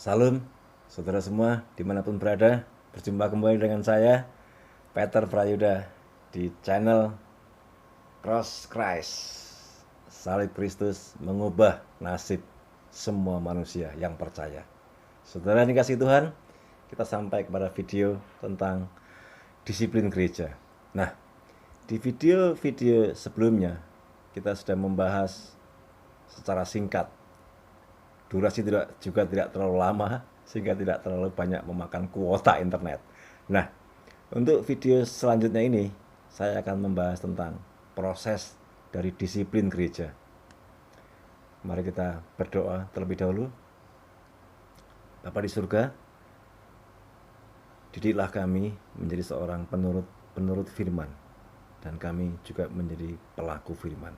Salam, saudara semua dimanapun berada. Berjumpa kembali dengan saya, Peter Prayuda, di channel Cross Christ. Salib Kristus mengubah nasib semua manusia yang percaya. Saudara yang dikasihi Tuhan, kita sampai kepada video tentang disiplin gereja. Nah, di video-video sebelumnya, kita sudah membahas secara singkat. Durasi juga tidak terlalu lama, sehingga tidak terlalu banyak memakan kuota internet. Nah, untuk video selanjutnya ini, saya akan membahas tentang proses dari disiplin gereja. Mari kita berdoa terlebih dahulu. Bapa di surga, didiklah kami menjadi seorang penurut firman, dan kami juga menjadi pelaku firman.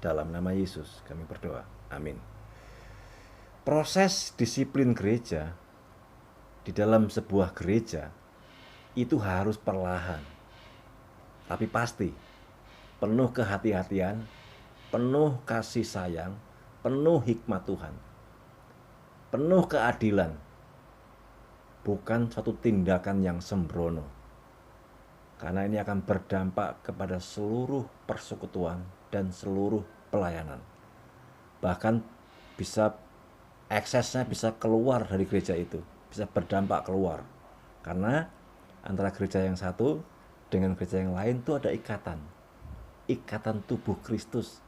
Dalam nama Yesus kami berdoa. Amin. Proses disiplin gereja di dalam sebuah gereja itu harus perlahan, tapi pasti penuh kehati-hatian, penuh kasih sayang, penuh hikmat Tuhan, penuh keadilan, bukan suatu tindakan yang sembrono, karena ini akan berdampak kepada seluruh persekutuan dan seluruh pelayanan. Bahkan eksesnya bisa keluar dari gereja itu, bisa berdampak keluar, karena antara gereja yang satu dengan gereja yang lain itu ada ikatan tubuh Kristus.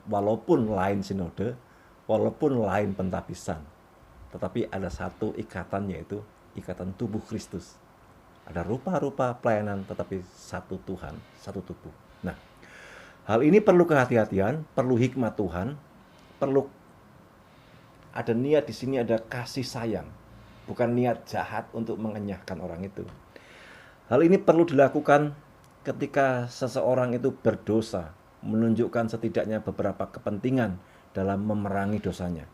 Walaupun lain sinode, walaupun lain pentabisan, tetapi ada satu ikatan, yaitu ikatan tubuh Kristus. Ada rupa-rupa pelayanan, tetapi satu Tuhan, satu tubuh. Nah, hal ini perlu kehati-hatian, perlu hikmat Tuhan, perlu ada niat di sini, ada kasih sayang, bukan niat jahat untuk mengenyahkan orang itu. Hal ini perlu dilakukan ketika seseorang itu berdosa, menunjukkan setidaknya beberapa kepentingan dalam memerangi dosanya.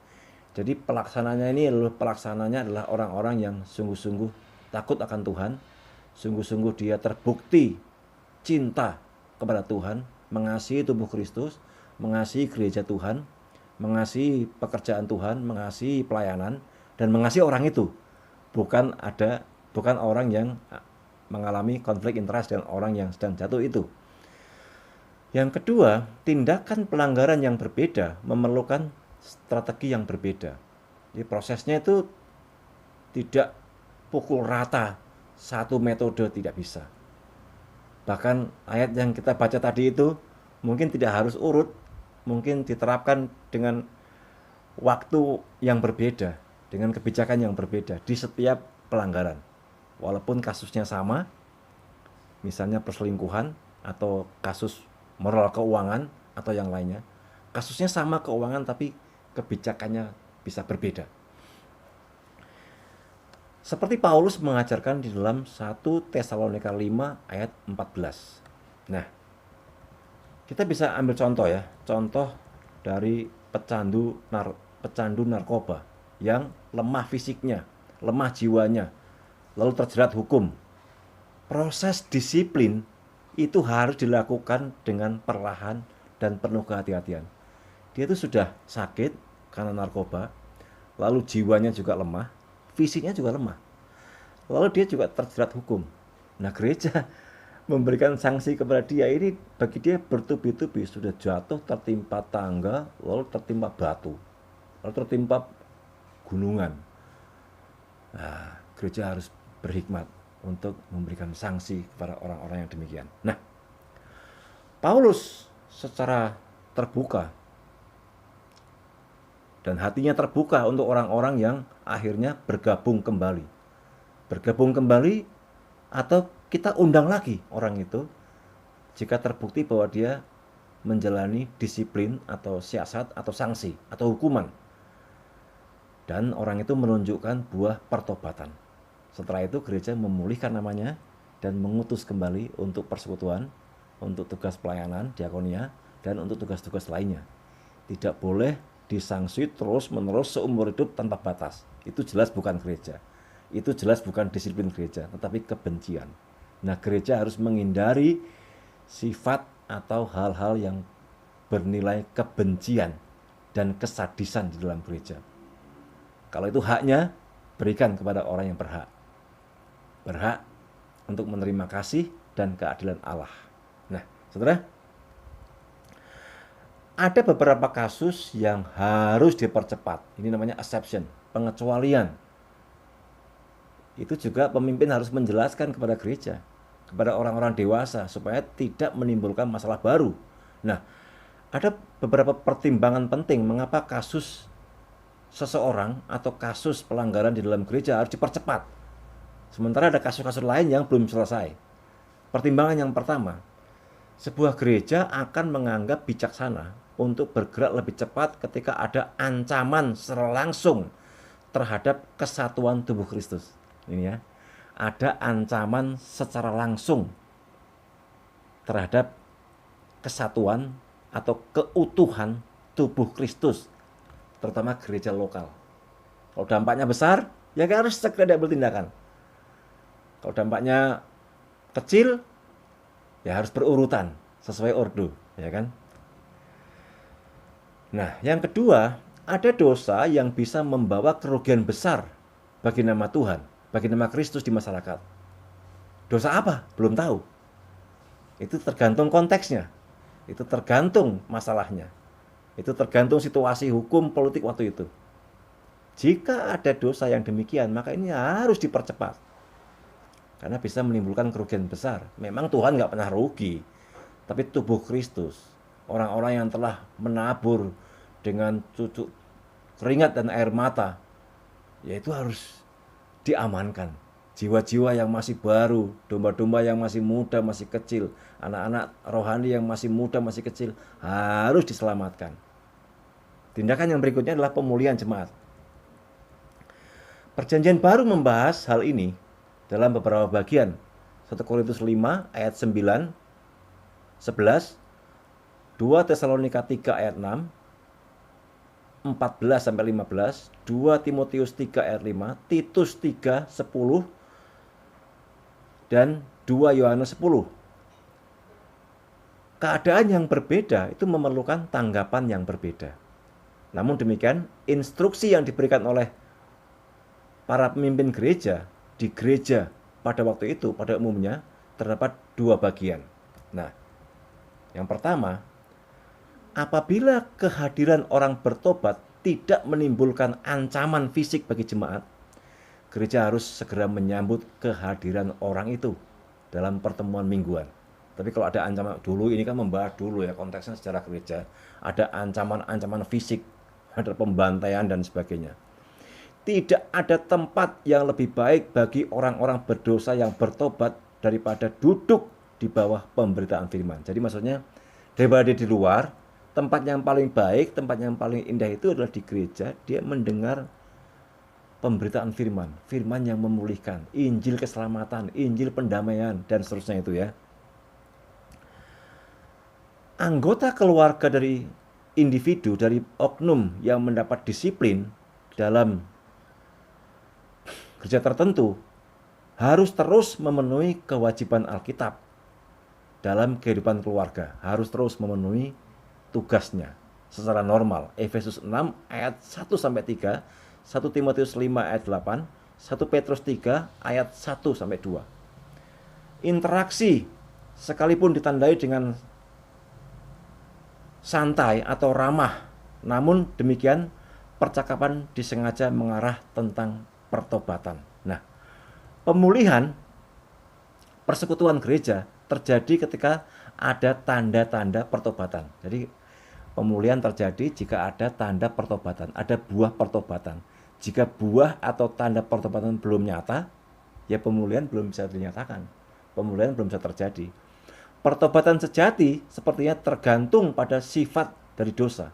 Jadi pelaksananya adalah orang-orang yang sungguh-sungguh takut akan Tuhan, sungguh-sungguh dia terbukti cinta kepada Tuhan, mengasihi tubuh Kristus, mengasihi gereja Tuhan, mengasihi pekerjaan Tuhan, mengasihi pelayanan, dan mengasihi orang itu. Bukan orang yang mengalami konflik interest dengan orang yang sedang jatuh itu. Yang kedua, tindakan pelanggaran yang berbeda memerlukan strategi yang berbeda. Jadi prosesnya itu tidak pukul rata, satu metode tidak bisa. Bahkan ayat yang kita baca tadi itu mungkin tidak harus urut, mungkin diterapkan dengan waktu yang berbeda, dengan kebijakan yang berbeda di setiap pelanggaran. Walaupun kasusnya sama, misalnya perselingkuhan atau kasus moral keuangan atau yang lainnya, kasusnya sama keuangan tapi kebijakannya bisa berbeda. Seperti Paulus mengajarkan di dalam 1 Tesalonika 5 ayat 14. Nah, kita bisa ambil contoh ya, contoh dari pecandu narkoba yang lemah fisiknya, lemah jiwanya, lalu terjerat hukum. Proses disiplin itu harus dilakukan dengan perlahan dan penuh kehati-hatian. Dia itu sudah sakit karena narkoba, lalu jiwanya juga lemah, fisiknya juga lemah, lalu dia juga terjerat hukum. Nah, gereja memberikan sanksi kepada dia ini, bagi dia bertubi-tubi, sudah jatuh tertimpa tangga, lalu tertimpa batu, lalu tertimpa gunungan. Nah, gereja harus berhikmat untuk memberikan sanksi kepada orang-orang yang demikian. Nah, Paulus secara terbuka dan hatinya terbuka untuk orang-orang yang akhirnya bergabung kembali. Bergabung kembali atau kita undang lagi orang itu jika terbukti bahwa dia menjalani disiplin atau siasat atau sanksi atau hukuman, dan orang itu menunjukkan buah pertobatan. Setelah itu gereja memulihkan namanya dan mengutus kembali untuk persekutuan, untuk tugas pelayanan, diakonia, dan untuk tugas-tugas lainnya. Tidak boleh disangsi terus-menerus seumur hidup tanpa batas. Itu jelas bukan gereja. Itu jelas bukan disiplin gereja, tetapi kebencian. Nah, gereja harus menghindari sifat atau hal-hal yang bernilai kebencian dan kesadisan di dalam gereja. Kalau itu haknya, berikan kepada orang yang berhak. Berhak untuk menerima kasih dan keadilan Allah. Nah, saudara, ada beberapa kasus yang harus dipercepat. Ini namanya exception, pengecualian. Itu juga pemimpin harus menjelaskan kepada gereja, kepada orang-orang dewasa, supaya tidak menimbulkan masalah baru. Nah, ada beberapa pertimbangan penting mengapa kasus seseorang atau kasus pelanggaran di dalam gereja harus dipercepat. Sementara ada kasus-kasus lain yang belum selesai. Pertimbangan yang pertama, sebuah gereja akan menganggap bijaksana untuk bergerak lebih cepat ketika ada ancaman secara langsung terhadap kesatuan tubuh Kristus. Ini ya, ada ancaman secara langsung terhadap kesatuan atau keutuhan tubuh Kristus, terutama gereja lokal. Kalau dampaknya besar, ya harus segera bertindakan. Kalau dampaknya kecil, ya harus berurutan sesuai ordo, ya kan? Nah, yang kedua, ada dosa yang bisa membawa kerugian besar bagi nama Tuhan, bagi nama Kristus di masyarakat. Dosa apa? Belum tahu. Itu tergantung konteksnya. Itu tergantung masalahnya. Itu tergantung situasi hukum politik waktu itu. Jika ada dosa yang demikian, maka ini harus dipercepat. Karena bisa menimbulkan kerugian besar. Memang Tuhan nggak pernah rugi. Tapi tubuh Kristus, orang-orang yang telah menabur dengan cucuk keringat dan air mata, ya itu harus diamankan. Jiwa-jiwa yang masih baru, domba-domba yang masih muda, masih kecil, anak-anak rohani yang masih muda, masih kecil, harus diselamatkan. Tindakan yang berikutnya adalah pemulihan jemaat. Perjanjian baru membahas hal ini dalam beberapa bagian. 1 Korintus 5 ayat 9, 11, 2 Tesalonika 3 ayat 6, 14 sampai 15, 2 Timotius 3 ayat 5, Titus 3 10 dan 2 Yohanes 10. Keadaan yang berbeda itu memerlukan tanggapan yang berbeda. Namun demikian, instruksi yang diberikan oleh para pemimpin gereja di gereja pada waktu itu, pada umumnya, terdapat dua bagian. Nah, yang pertama, apabila kehadiran orang bertobat tidak menimbulkan ancaman fisik bagi jemaat, gereja harus segera menyambut kehadiran orang itu dalam pertemuan mingguan. Tapi kalau ada ancaman, dulu ini kan membahas dulu ya konteksnya secara gereja, ada ancaman-ancaman fisik, ada pembantaian dan sebagainya. Tidak ada tempat yang lebih baik bagi orang-orang berdosa yang bertobat daripada duduk di bawah pemberitaan firman. Jadi maksudnya daripada di luar, tempat yang paling baik, tempat yang paling indah itu adalah di gereja. Dia mendengar pemberitaan firman, firman yang memulihkan, Injil keselamatan, Injil pendamaian, dan seterusnya itu ya. Anggota keluarga dari individu, dari oknum yang mendapat disiplin dalam gereja tertentu harus terus memenuhi kewajiban Alkitab dalam kehidupan keluarga, harus terus memenuhi tugasnya secara normal. Efesus 6 ayat 1 sampai 3, 1 Timotius 5 ayat 8, 1 Petrus 3 ayat 1 sampai 2. Interaksi sekalipun ditandai dengan santai atau ramah, namun demikian percakapan disengaja mengarah tentang pertobatan. Nah, pemulihan persekutuan gereja terjadi ketika ada tanda-tanda pertobatan. Jadi pemulihan terjadi jika ada tanda pertobatan, ada buah pertobatan. Jika buah atau tanda pertobatan belum nyata, ya pemulihan belum bisa dinyatakan. Pemulihan belum bisa terjadi. Pertobatan sejati sepertinya tergantung pada sifat dari dosa.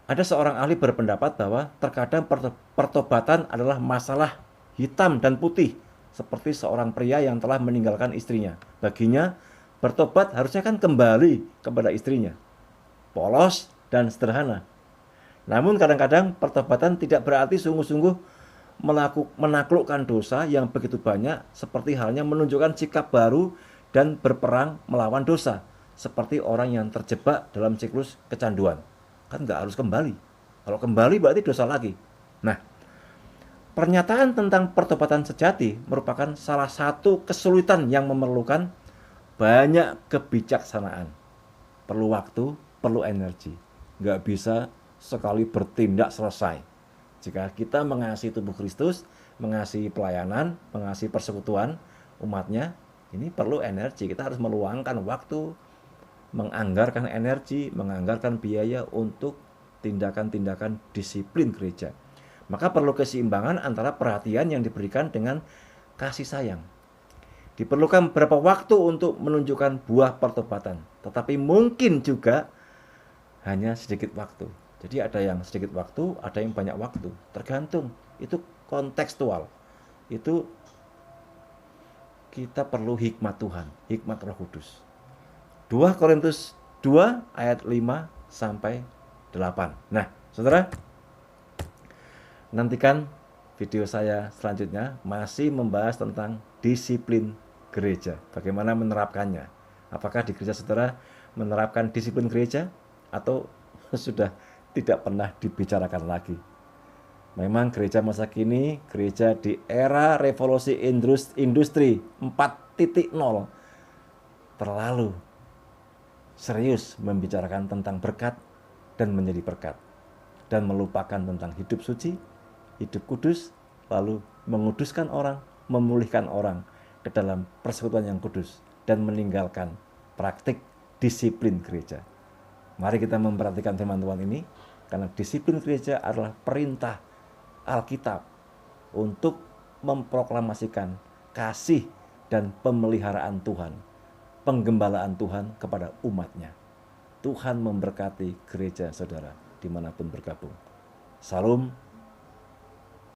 Ada seorang ahli berpendapat bahwa terkadang pertobatan adalah masalah hitam dan putih, seperti seorang pria yang telah meninggalkan istrinya. Baginya, bertobat harusnya kan kembali kepada istrinya. Polos dan sederhana. Namun kadang-kadang pertobatan tidak berarti sungguh-sungguh menaklukkan dosa yang begitu banyak, seperti halnya menunjukkan sikap baru dan berperang melawan dosa, seperti orang yang terjebak dalam siklus kecanduan. Kan nggak harus kembali. Kalau kembali berarti dosa lagi. Nah, Pernyataan tentang pertobatan sejati merupakan salah satu kesulitan yang memerlukan banyak kebijaksanaan. Perlu waktu, perlu energi. Nggak bisa sekali bertindak selesai. Jika kita mengasihi tubuh Kristus, mengasihi pelayanan, mengasihi persekutuan umatnya, ini perlu energi. Kita harus meluangkan waktu, menganggarkan energi, menganggarkan biaya untuk tindakan-tindakan disiplin gereja. Maka perlu keseimbangan antara perhatian yang diberikan dengan kasih sayang. Diperlukan beberapa waktu untuk menunjukkan buah pertobatan, tetapi mungkin juga hanya sedikit waktu. Jadi ada yang sedikit waktu, ada yang banyak waktu, tergantung. Itu kontekstual. Itu kita perlu hikmat Tuhan, hikmat Roh Kudus. 2 Korintus 2 ayat 5 sampai 8. Nah, saudara, nantikan video saya selanjutnya masih membahas tentang disiplin gereja. Bagaimana menerapkannya. Apakah di gereja saudara menerapkan disiplin gereja atau sudah tidak pernah dibicarakan lagi. Memang gereja masa kini, gereja di era revolusi industri 4.0 terlalu serius membicarakan tentang berkat dan menjadi berkat, dan melupakan tentang hidup suci, hidup kudus, lalu menguduskan orang, memulihkan orang ke dalam persekutuan yang kudus, dan meninggalkan praktik disiplin gereja. Mari kita memperhatikan firman Tuhan ini, karena disiplin gereja adalah perintah Alkitab untuk memproklamasikan kasih dan pemeliharaan Tuhan, penggembalaan Tuhan kepada umatnya. Tuhan memberkati gereja saudara dimanapun bergabung. Salam